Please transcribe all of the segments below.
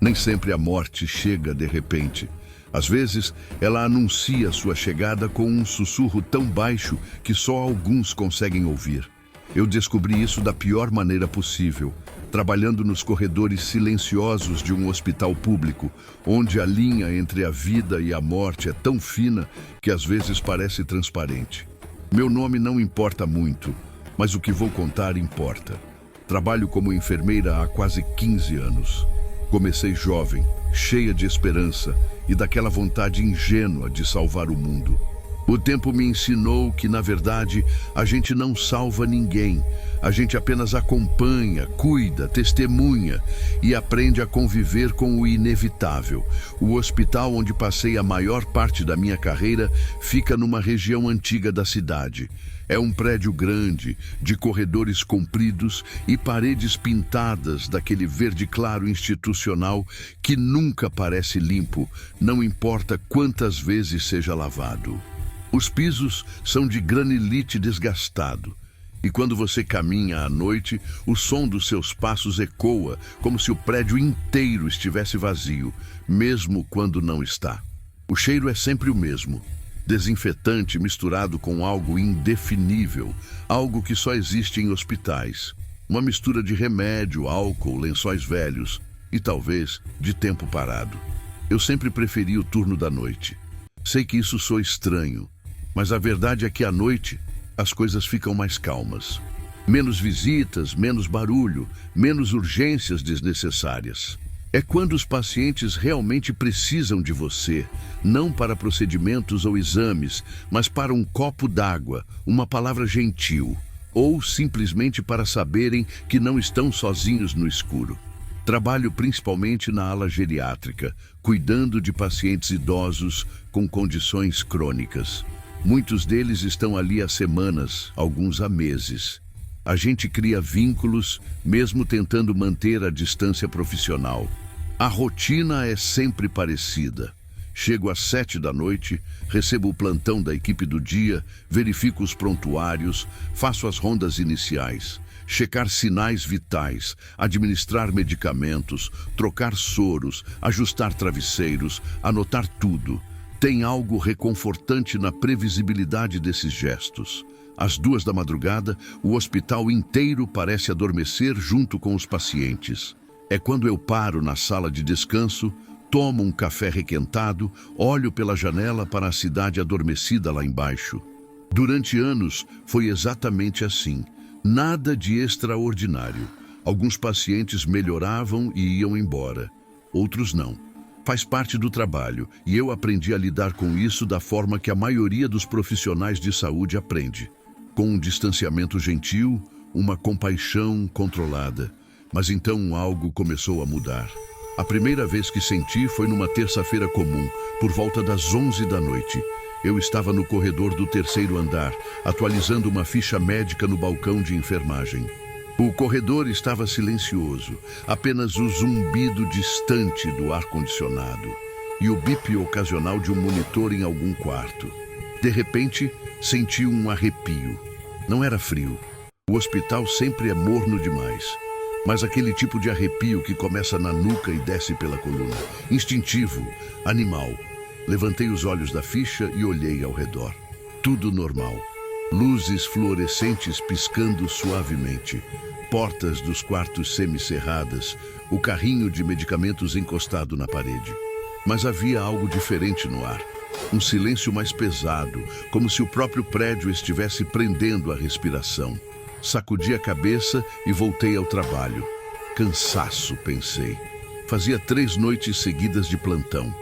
Nem sempre a morte chega de repente. Às vezes, ela anuncia sua chegada com um sussurro tão baixo que só alguns conseguem ouvir. Eu descobri isso da pior maneira possível, trabalhando nos corredores silenciosos de um hospital público, onde a linha entre a vida e a morte é tão fina que às vezes parece transparente. Meu nome não importa muito, mas o que vou contar importa. Trabalho como enfermeira há quase 15 anos. Comecei jovem, cheia de esperança e daquela vontade ingênua de salvar o mundo. O tempo me ensinou que, na verdade, a gente não salva ninguém. A gente apenas acompanha, cuida, testemunha e aprende a conviver com o inevitável. O hospital onde passei a maior parte da minha carreira fica numa região antiga da cidade. É um prédio grande, de corredores compridos e paredes pintadas daquele verde claro institucional que nunca parece limpo, não importa quantas vezes seja lavado. Os pisos são de granilite desgastado, e quando você caminha à noite, o som dos seus passos ecoa como se o prédio inteiro estivesse vazio, mesmo quando não está. O cheiro é sempre o mesmo, desinfetante misturado com algo indefinível, algo que só existe em hospitais. Uma mistura de remédio, álcool, lençóis velhos e talvez de tempo parado. Eu sempre preferi o turno da noite. Sei que isso soa estranho, mas a verdade é que à noite as coisas ficam mais calmas. Menos visitas, menos barulho, menos urgências desnecessárias. É quando os pacientes realmente precisam de você, não para procedimentos ou exames, mas para um copo d'água, uma palavra gentil, ou simplesmente para saberem que não estão sozinhos no escuro. Trabalho principalmente na ala geriátrica, cuidando de pacientes idosos com condições crônicas. Muitos deles estão ali há semanas, alguns há meses. A gente cria vínculos, mesmo tentando manter a distância profissional. A rotina é sempre parecida. Chego às 7 da noite, recebo o plantão da equipe do dia, verifico os prontuários, faço as rondas iniciais, checar sinais vitais, administrar medicamentos, trocar soros, ajustar travesseiros, anotar tudo. Tem algo reconfortante na previsibilidade desses gestos. Às 2 da madrugada, o hospital inteiro parece adormecer junto com os pacientes. É quando eu paro na sala de descanso, tomo um café requentado, olho pela janela para a cidade adormecida lá embaixo. Durante anos, foi exatamente assim. Nada de extraordinário. Alguns pacientes melhoravam e iam embora. Outros não. Faz parte do trabalho, e eu aprendi a lidar com isso da forma que a maioria dos profissionais de saúde aprende. Com um distanciamento gentil, uma compaixão controlada. Mas então algo começou a mudar. A primeira vez que senti foi numa terça-feira comum, por volta das 11 da noite. Eu estava no corredor do 3º andar, atualizando uma ficha médica no balcão de enfermagem. O corredor estava silencioso, apenas o zumbido distante do ar-condicionado e o bip ocasional de um monitor em algum quarto. De repente, senti um arrepio. Não era frio. O hospital sempre é morno demais. Mas aquele tipo de arrepio que começa na nuca e desce pela coluna. Instintivo, animal. Levantei os olhos da ficha e olhei ao redor. Tudo normal. Luzes fluorescentes piscando suavemente. Portas dos quartos semicerradas. O carrinho de medicamentos encostado na parede. Mas havia algo diferente no ar. Um silêncio mais pesado, como se o próprio prédio estivesse prendendo a respiração. Sacudi a cabeça e voltei ao trabalho. Cansaço, pensei. Fazia 3 noites seguidas de plantão.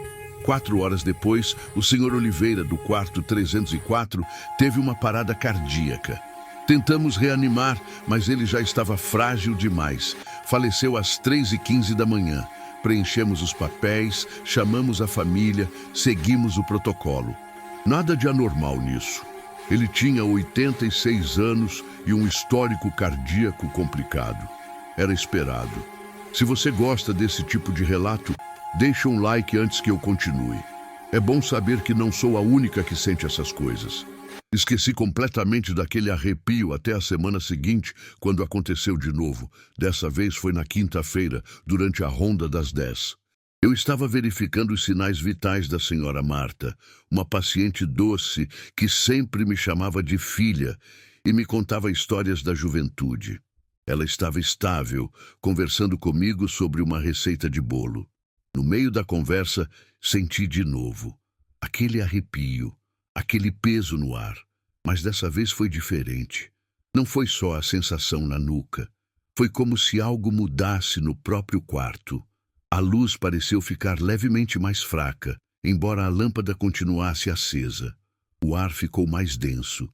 4 horas depois, o Sr. Oliveira, do quarto 304, teve uma parada cardíaca. Tentamos reanimar, mas ele já estava frágil demais. Faleceu às 3h15 da manhã. Preenchemos os papéis, chamamos a família, seguimos o protocolo. Nada de anormal nisso. Ele tinha 86 anos e um histórico cardíaco complicado. Era esperado. Se você gosta desse tipo de relato, deixa um like antes que eu continue. É bom saber que não sou a única que sente essas coisas. Esqueci completamente daquele arrepio até a semana seguinte, quando aconteceu de novo. Dessa vez foi na quinta-feira, durante a ronda das 10. Eu estava verificando os sinais vitais da senhora Marta, uma paciente doce que sempre me chamava de filha e me contava histórias da juventude. Ela estava estável, conversando comigo sobre uma receita de bolo. No meio da conversa, senti de novo aquele arrepio, aquele peso no ar. Mas dessa vez foi diferente. Não foi só a sensação na nuca. Foi como se algo mudasse no próprio quarto. A luz pareceu ficar levemente mais fraca, embora a lâmpada continuasse acesa. O ar ficou mais denso.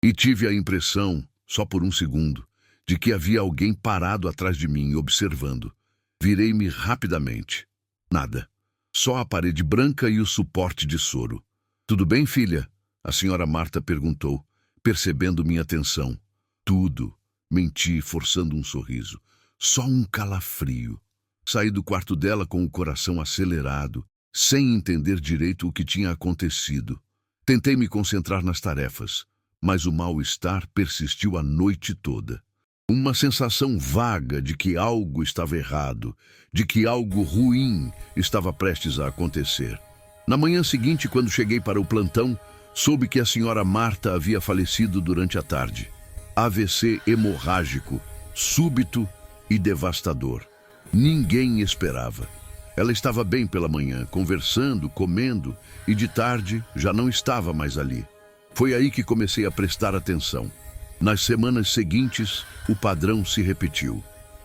E tive a impressão, só por um segundo, de que havia alguém parado atrás de mim, observando. Virei-me rapidamente. Nada. Só a parede branca e o suporte de soro. "Tudo bem, filha?" A senhora Marta perguntou, percebendo minha tensão. "Tudo", menti, forçando um sorriso. "Só um calafrio." Saí do quarto dela com o coração acelerado, sem entender direito o que tinha acontecido. Tentei me concentrar nas tarefas, mas o mal-estar persistiu a noite toda. Uma sensação vaga de que algo estava errado, de que algo ruim estava prestes a acontecer. Na manhã seguinte, quando cheguei para o plantão, soube que a senhora Marta havia falecido durante a tarde. AVC hemorrágico, súbito e devastador. Ninguém esperava. Ela estava bem pela manhã, conversando, comendo, e de tarde já não estava mais ali. Foi aí que comecei a prestar atenção. Nas semanas seguintes, o padrão se repetiu.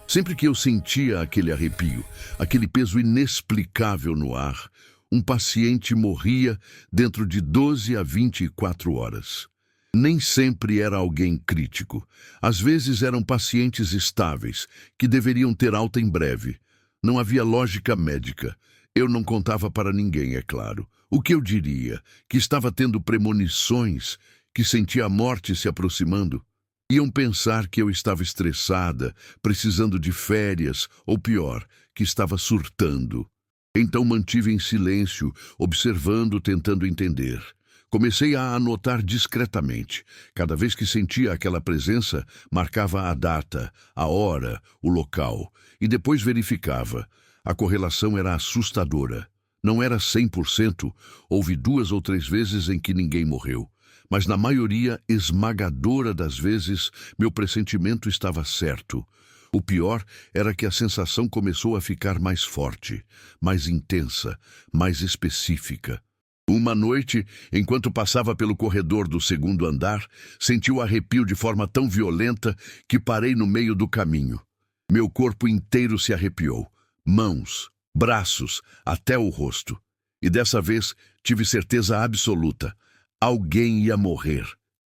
Sempre que eu sentia aquele arrepio, aquele peso inexplicável no ar, um paciente morria dentro de 12 a 24 horas. Nem sempre era alguém crítico. Às vezes eram pacientes estáveis, que deveriam ter alta em breve. Não havia lógica médica. Eu não contava para ninguém, é claro. O que eu diria? Que estava tendo premonições, que sentia a morte se aproximando? Iam pensar que eu estava estressada, precisando de férias, ou pior, que estava surtando. Então mantive em silêncio, observando, tentando entender. Comecei a anotar discretamente. Cada vez que sentia aquela presença, marcava a data, a hora, o local, e depois verificava. A correlação era assustadora. Não era 100%, houve 2 ou 3 vezes em que ninguém morreu. Mas na maioria esmagadora das vezes, meu pressentimento estava certo. O pior era que a sensação começou a ficar mais forte, mais intensa, mais específica. Uma noite, enquanto passava pelo corredor do 2º andar, senti o arrepio de forma tão violenta que parei no meio do caminho. Meu corpo inteiro se arrepiou. Mãos, braços, até o rosto. E dessa vez tive certeza absoluta. Alguém ia morrer.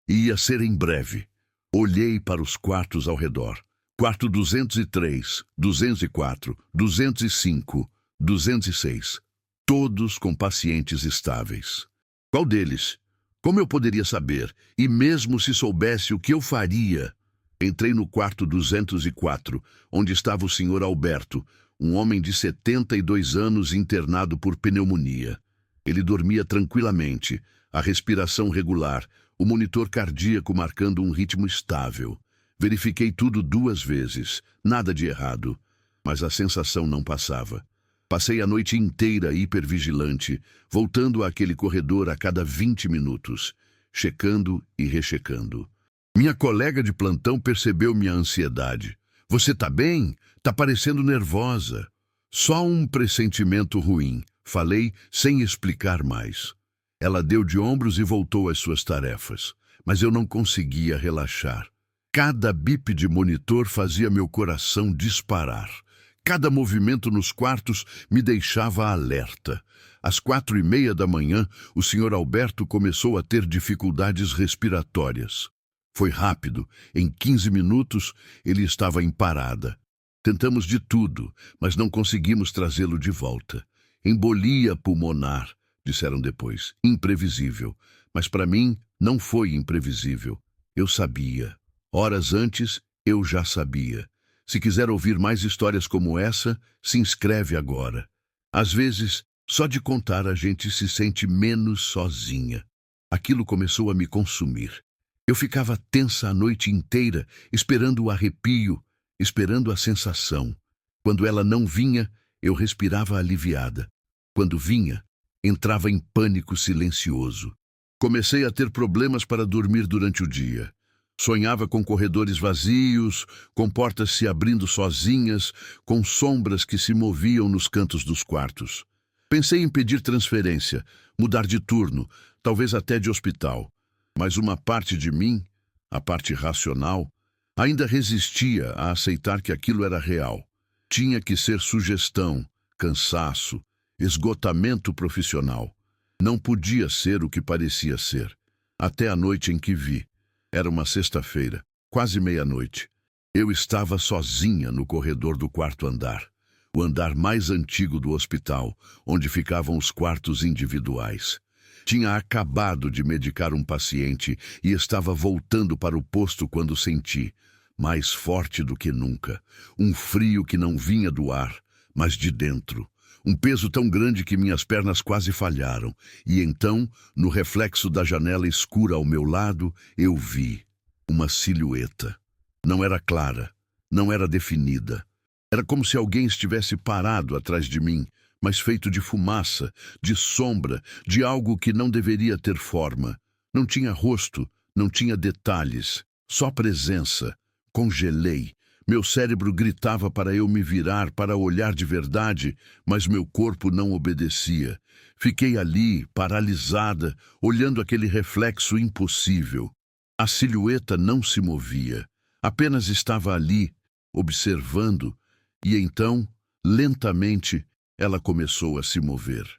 E ia ser em breve. Olhei para os quartos ao redor. Quarto 203, 204, 205, 206. Todos com pacientes estáveis. Qual deles? Como eu poderia saber? E mesmo se soubesse o que eu faria? Entrei no quarto 204, onde estava o Sr. Alberto, um homem de 72 anos internado por pneumonia. Ele dormia tranquilamente, a respiração regular, o monitor cardíaco marcando um ritmo estável. Verifiquei tudo 2 vezes, nada de errado, mas a sensação não passava. Passei a noite inteira hipervigilante, voltando àquele corredor a cada 20 minutos, checando e rechecando. Minha colega de plantão percebeu minha ansiedade. "Você tá bem? Tá parecendo nervosa." "Só um pressentimento ruim", falei sem explicar mais. Ela deu de ombros e voltou às suas tarefas, mas eu não conseguia relaxar. Cada bip de monitor fazia meu coração disparar. Cada movimento nos quartos me deixava alerta. Às 4h30 da manhã, o Sr. Alberto começou a ter dificuldades respiratórias. Foi rápido. Em 15 minutos, ele estava em parada. Tentamos de tudo, mas não conseguimos trazê-lo de volta. Embolia pulmonar, disseram depois. Imprevisível. Mas para mim, não foi imprevisível. Eu sabia. Horas antes, eu já sabia. Se quiser ouvir mais histórias como essa, se inscreve agora. Às vezes, só de contar a gente se sente menos sozinha. Aquilo começou a me consumir. Eu ficava tensa a noite inteira, esperando o arrepio, esperando a sensação. Quando ela não vinha, eu respirava aliviada. Quando vinha, entrava em pânico silencioso. Comecei a ter problemas para dormir durante o dia. Sonhava com corredores vazios, com portas se abrindo sozinhas, com sombras que se moviam nos cantos dos quartos. Pensei em pedir transferência, mudar de turno, talvez até de hospital. Mas uma parte de mim, a parte racional, ainda resistia a aceitar que aquilo era real. Tinha que ser sugestão, cansaço, esgotamento profissional. Não podia ser o que parecia ser. Até a noite em que vi. Era uma sexta-feira, quase meia-noite. Eu estava sozinha no corredor do quarto andar, o andar mais antigo do hospital, onde ficavam os quartos individuais. Tinha acabado de medicar um paciente e estava voltando para o posto quando senti, mais forte do que nunca, um frio que não vinha do ar, mas de dentro. Um peso tão grande que minhas pernas quase falharam, e então, no reflexo da janela escura ao meu lado, eu vi uma silhueta. Não era clara, não era definida. Era como se alguém estivesse parado atrás de mim, mas feito de fumaça, de sombra, de algo que não deveria ter forma. Não tinha rosto, não tinha detalhes, só presença. Congelei. Meu cérebro gritava para eu me virar, para olhar de verdade, mas meu corpo não obedecia. Fiquei ali, paralisada, olhando aquele reflexo impossível. A silhueta não se movia, apenas estava ali, observando, e então, lentamente, ela começou a se mover.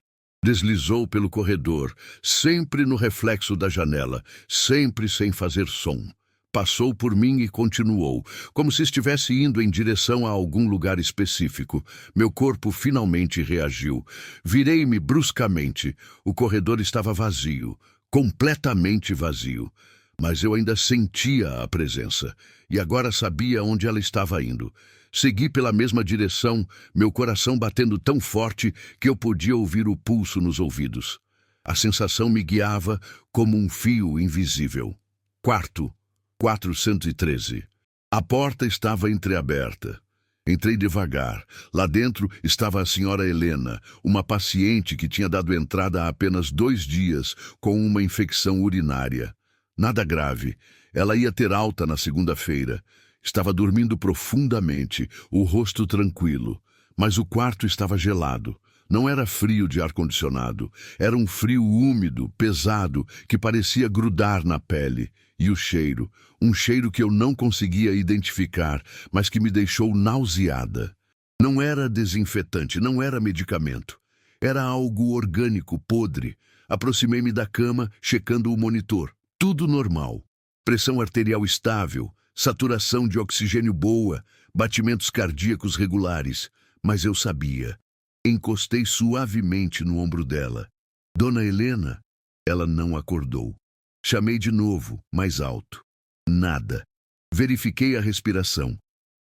Deslizou pelo corredor, sempre no reflexo da janela, sempre sem fazer som. Passou por mim e continuou, como se estivesse indo em direção a algum lugar específico. Meu corpo finalmente reagiu. Virei-me bruscamente. O corredor estava vazio, completamente vazio. Mas eu ainda sentia a presença, e agora sabia onde ela estava indo. Segui pela mesma direção, meu coração batendo tão forte que eu podia ouvir o pulso nos ouvidos. A sensação me guiava como um fio invisível. Quarto 413. A porta estava entreaberta. Entrei devagar. Lá dentro estava a senhora Helena, uma paciente que tinha dado entrada há apenas 2 dias com uma infecção urinária. Nada grave. Ela ia ter alta na segunda-feira. Estava dormindo profundamente, o rosto tranquilo. Mas o quarto estava gelado. Não era frio de ar-condicionado. Era um frio úmido, pesado, que parecia grudar na pele. E o cheiro, um cheiro que eu não conseguia identificar, mas que me deixou nauseada. Não era desinfetante, não era medicamento. Era algo orgânico, podre. Aproximei-me da cama, checando o monitor. Tudo normal. Pressão arterial estável, saturação de oxigênio boa, batimentos cardíacos regulares. Mas eu sabia. Encostei suavemente no ombro dela. Dona Helena? Ela não acordou. Chamei de novo, mais alto. Nada. Verifiquei a respiração.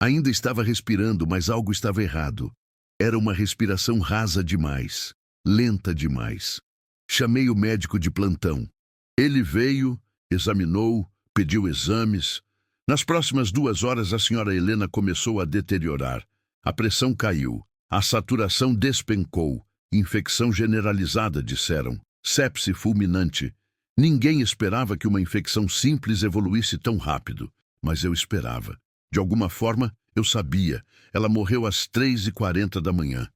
Ainda estava respirando, mas algo estava errado. Era uma respiração rasa demais, lenta demais. Chamei o médico de plantão. Ele veio, examinou, pediu exames. Nas próximas 2 horas, a senhora Helena começou a deteriorar. A pressão caiu, a saturação despencou. Infecção generalizada, disseram. Sepse fulminante. Ninguém esperava que uma infecção simples evoluísse tão rápido, mas eu esperava. De alguma forma, eu sabia. Ela morreu às 3h40 da manhã.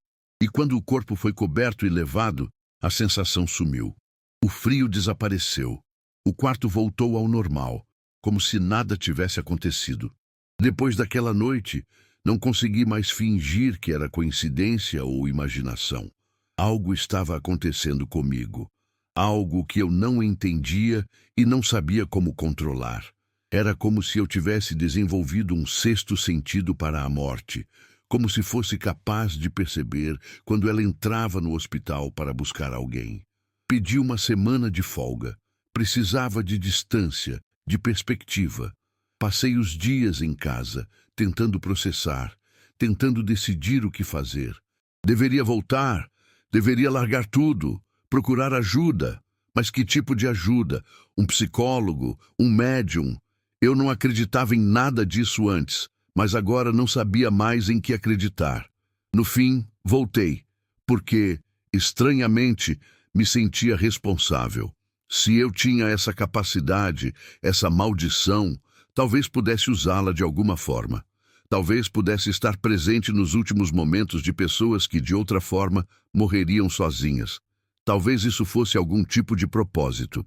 E quando o corpo foi coberto e levado, a sensação sumiu. O frio desapareceu. O quarto voltou ao normal, como se nada tivesse acontecido. Depois daquela noite, não consegui mais fingir que era coincidência ou imaginação. Algo estava acontecendo comigo. Algo que eu não entendia e não sabia como controlar. Era como se eu tivesse desenvolvido um 6º sentido para a morte, como se fosse capaz de perceber quando ela entrava no hospital para buscar alguém. Pedi uma semana de folga. Precisava de distância, de perspectiva. Passei os dias em casa, tentando processar, tentando decidir o que fazer. Deveria voltar, deveria largar tudo. Procurar ajuda. Mas que tipo de ajuda? Um psicólogo? Um médium? Eu não acreditava em nada disso antes, mas agora não sabia mais em que acreditar. No fim, voltei, porque, estranhamente, me sentia responsável. Se eu tinha essa capacidade, essa maldição, talvez pudesse usá-la de alguma forma. Talvez pudesse estar presente nos últimos momentos de pessoas que, de outra forma, morreriam sozinhas. Talvez isso fosse algum tipo de propósito.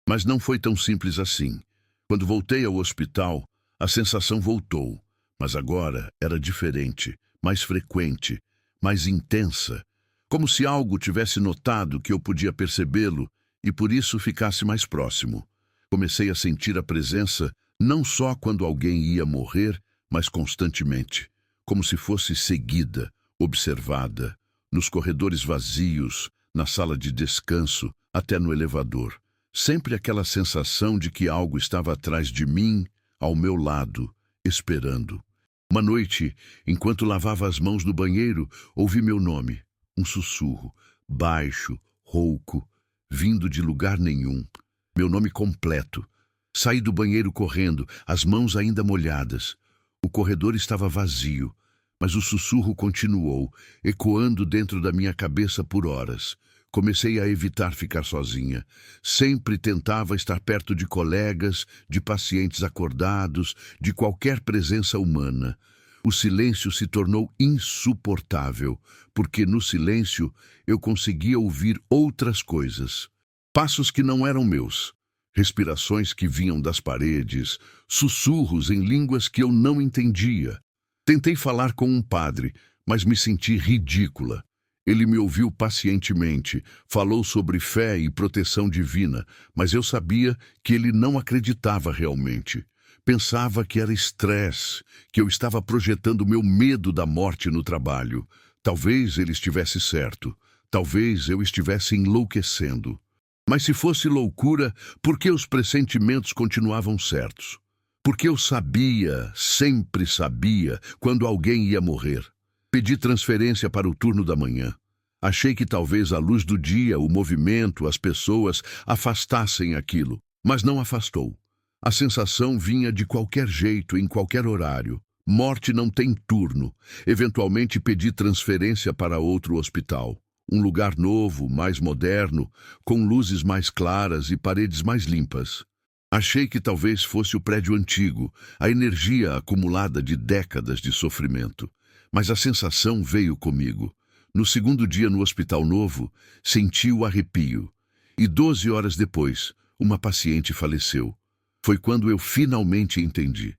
Mas não foi tão simples assim. Quando voltei ao hospital, a sensação voltou, mas agora era diferente, mais frequente, mais intensa, como se algo tivesse notado que eu podia percebê-lo e por isso ficasse mais próximo. Comecei a sentir a presença não só quando alguém ia morrer, mas constantemente, como se fosse seguida, observada, nos corredores vazios, na sala de descanso, até no elevador. Sempre aquela sensação de que algo estava atrás de mim, ao meu lado, esperando. Uma noite, enquanto lavava as mãos no banheiro, ouvi meu nome. Um sussurro, baixo, rouco, vindo de lugar nenhum. Meu nome completo. Saí do banheiro correndo, as mãos ainda molhadas. O corredor estava vazio, mas o sussurro continuou, ecoando dentro da minha cabeça por horas. Comecei a evitar ficar sozinha. Sempre tentava estar perto de colegas, de pacientes acordados, de qualquer presença humana. O silêncio se tornou insuportável, porque no silêncio eu conseguia ouvir outras coisas. Passos que não eram meus, respirações que vinham das paredes, sussurros em línguas que eu não entendia. Tentei falar com um padre, mas me senti ridícula. Ele me ouviu pacientemente, falou sobre fé e proteção divina, mas eu sabia que ele não acreditava realmente. Pensava que era estresse, que eu estava projetando meu medo da morte no trabalho. Talvez ele estivesse certo, talvez eu estivesse enlouquecendo. Mas se fosse loucura, por que os pressentimentos continuavam certos? Porque eu sabia, sempre sabia, quando alguém ia morrer. Pedi transferência para o turno da manhã. Achei que talvez a luz do dia, o movimento, as pessoas afastassem aquilo, mas não afastou. A sensação vinha de qualquer jeito, em qualquer horário. Morte não tem turno. Eventualmente pedi transferência para outro hospital. Um lugar novo, mais moderno, com luzes mais claras e paredes mais limpas. Achei que talvez fosse o prédio antigo, a energia acumulada de décadas de sofrimento. Mas a sensação veio comigo. No segundo dia no hospital novo, senti o arrepio. E 12 horas depois, uma paciente faleceu. Foi quando eu finalmente entendi.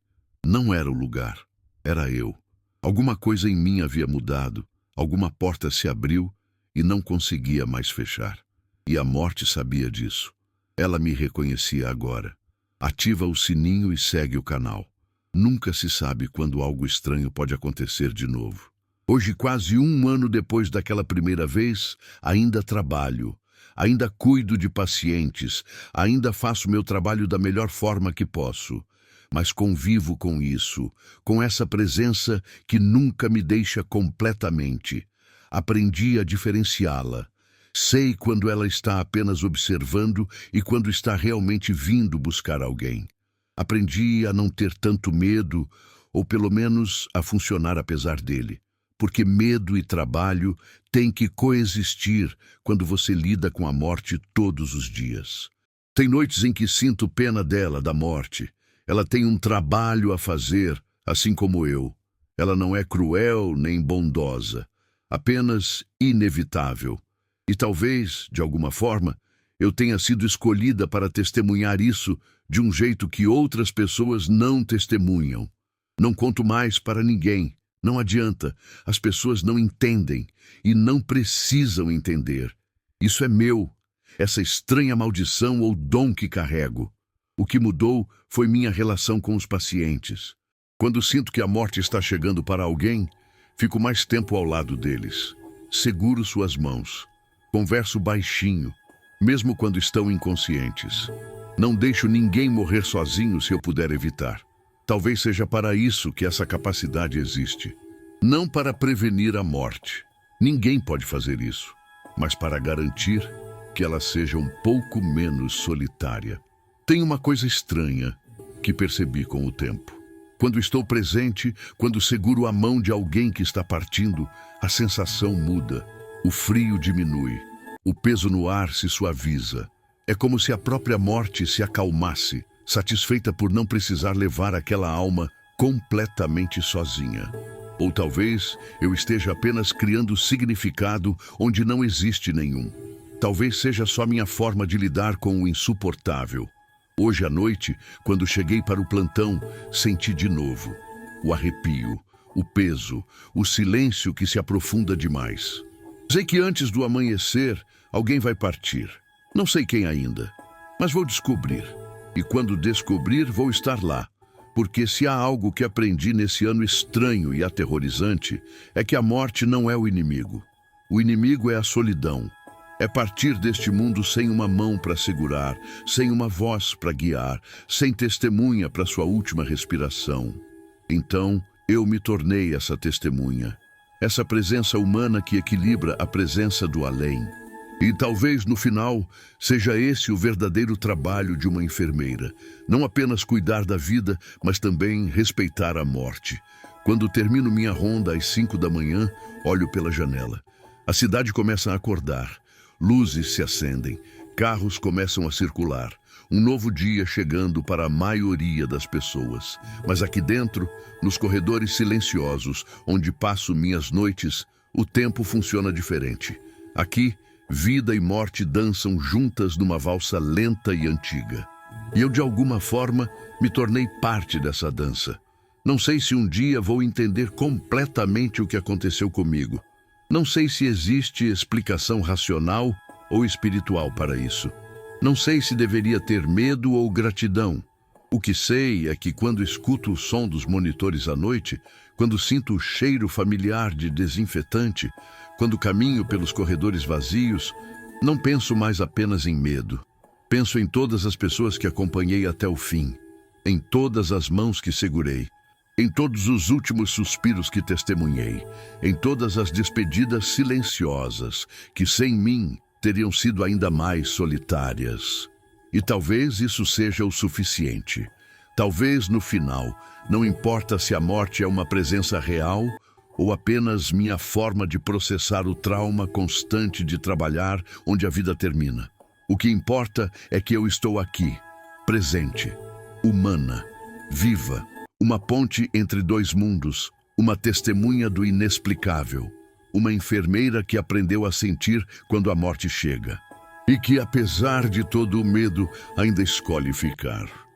Não era o lugar, era eu. Alguma coisa em mim havia mudado, alguma porta se abriu e não conseguia mais fechar. E a morte sabia disso. Ela me reconhecia agora. Ativa o sininho e segue o canal. Nunca se sabe quando algo estranho pode acontecer de novo. Hoje, quase um ano depois daquela primeira vez, ainda trabalho, ainda cuido de pacientes, ainda faço meu trabalho da melhor forma que posso. Mas convivo com isso, com essa presença que nunca me deixa completamente. Aprendi a diferenciá-la. Sei quando ela está apenas observando e quando está realmente vindo buscar alguém. Aprendi a não ter tanto medo, ou pelo menos a funcionar apesar dele. Porque medo e trabalho têm que coexistir quando você lida com a morte todos os dias. Tem noites em que sinto pena dela, da morte. Ela tem um trabalho a fazer, assim como eu. Ela não é cruel nem bondosa, apenas inevitável. E talvez, de alguma forma, eu tenha sido escolhida para testemunhar isso de um jeito que outras pessoas não testemunham. Não conto mais para ninguém. Não adianta, as pessoas não entendem e não precisam entender. Isso é meu, essa estranha maldição ou dom que carrego. O que mudou foi minha relação com os pacientes. Quando sinto que a morte está chegando para alguém, fico mais tempo ao lado deles. Seguro suas mãos. Converso baixinho, mesmo quando estão inconscientes. Não deixo ninguém morrer sozinho se eu puder evitar. Talvez seja para isso que essa capacidade existe. Não para prevenir a morte. Ninguém pode fazer isso. Mas para garantir que ela seja um pouco menos solitária. Tem uma coisa estranha que percebi com o tempo. Quando estou presente, quando seguro a mão de alguém que está partindo, a sensação muda, o frio diminui, o peso no ar se suaviza. É como se a própria morte se acalmasse, satisfeita por não precisar levar aquela alma completamente sozinha. Ou talvez eu esteja apenas criando significado onde não existe nenhum. Talvez seja só minha forma de lidar com o insuportável. Hoje à noite, quando cheguei para o plantão, senti de novo o arrepio, o peso, o silêncio que se aprofunda demais. Sei que antes do amanhecer, alguém vai partir. Não sei quem ainda, mas vou descobrir. E quando descobrir, vou estar lá. Porque se há algo que aprendi nesse ano estranho e aterrorizante, é que a morte não é o inimigo. O inimigo é a solidão. É partir deste mundo sem uma mão para segurar, sem uma voz para guiar, sem testemunha para sua última respiração. Então, eu me tornei essa testemunha. Essa presença humana que equilibra a presença do além. E talvez, no final, seja esse o verdadeiro trabalho de uma enfermeira. Não apenas cuidar da vida, mas também respeitar a morte. Quando termino minha ronda às 5 da manhã, olho pela janela. A cidade começa a acordar. Luzes se acendem. Carros começam a circular. Um novo dia chegando para a maioria das pessoas. Mas aqui dentro, nos corredores silenciosos, onde passo minhas noites, o tempo funciona diferente. Aqui, vida e morte dançam juntas numa valsa lenta e antiga. E eu, de alguma forma, me tornei parte dessa dança. Não sei se um dia vou entender completamente o que aconteceu comigo. Não sei se existe explicação racional ou espiritual para isso. Não sei se deveria ter medo ou gratidão. O que sei é que quando escuto o som dos monitores à noite, quando sinto o cheiro familiar de desinfetante, quando caminho pelos corredores vazios, não penso mais apenas em medo. Penso em todas as pessoas que acompanhei até o fim, em todas as mãos que segurei, em todos os últimos suspiros que testemunhei, em todas as despedidas silenciosas que, sem mim, teriam sido ainda mais solitárias. E talvez isso seja o suficiente. Talvez, no final, não importa se a morte é uma presença real ou apenas minha forma de processar o trauma constante de trabalhar onde a vida termina. O que importa é que eu estou aqui, presente, humana, viva, uma ponte entre dois mundos, uma testemunha do inexplicável, uma enfermeira que aprendeu a sentir quando a morte chega e que, apesar de todo o medo, ainda escolhe ficar.